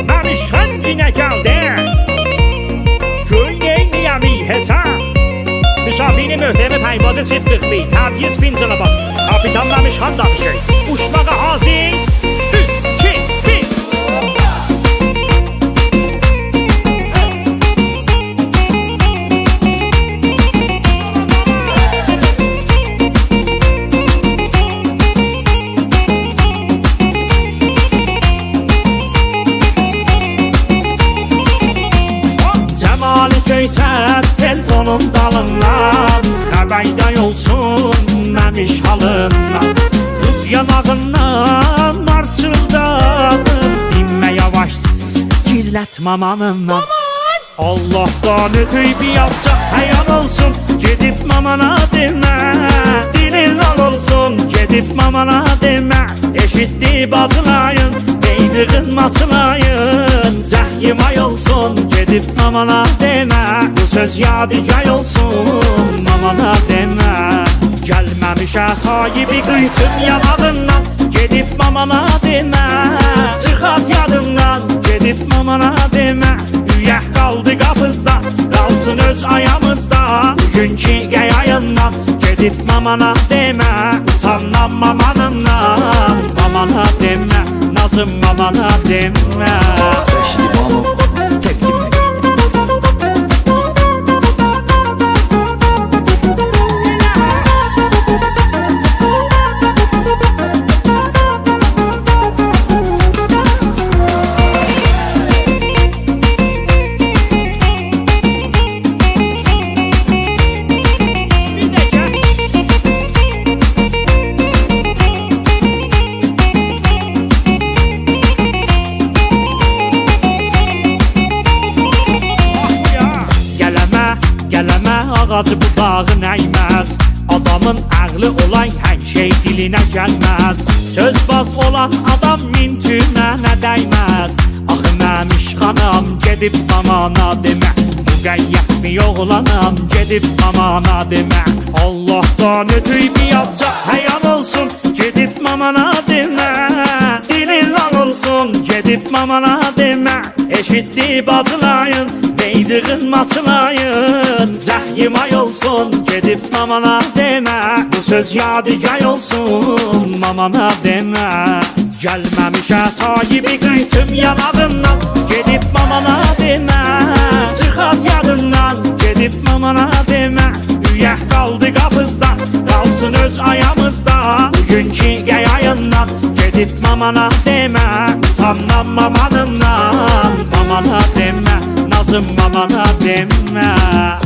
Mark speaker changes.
Speaker 1: Məmişən yine geldi. Göyneyni yemi hesap. Müsafini möhtemi peyvazı 041. Təbyiz fincanı bak. Kapitan Məmişən danışır. Uçmağa hazır. 3, 2, 1. Göysət telefonun dalından Xəbərdə olsun məmiş halından Tut yanağından marçıldanım Dinmə yavaş gizlət mamanından Allah'tan ötüy bir yapacaq həyan olsun Gedib mamana demə Dilin al olsun Gedib mamana demə Eşitdi bacılayın Beydığın maçılayın Zəhyim ay olsun Gedib mamana demə Bu söz yadigar olsun Mamana demə Gəlməmişə sahibi qıytım yanağından Gedib mamana demə Çıxat yadından Gedib mamana demə Üyək qaldı qapızda Qalsın öz ayamızda Bugünkü qəyayından Gedib mamana demə Utandan mamanından Mamana demə Nazım mamana demə Ağacı budağın əyməz Adamın ağlı olan hər şey dilinə gəlməz Sözbaz olan adam min tümənə dəyməz Axı Məmiş xanam gedib mamana demə Müqəyyət mi oğlanam gedib mamana demə Allah'tan ötüy bir yapacaq həyan olsun Gedib mamana demə Dilin lan olsun gedib mamana demə Eşitdi bacılayın Beydığın maçılayın Zəhyim ay olsun Gedib mamana demə Bu söz yadigar olsun Mamana demə Gəlməmişə sahibi qıytım yanağından Gedib mamana demə Çıxat yadından Gedib mamana demə Üyək qaldı qapızda Qalsın öz ayamızda Bugünkü qəyayından Gedib mamana demə Utandan mamanından Mamana demə Nazım mamana demə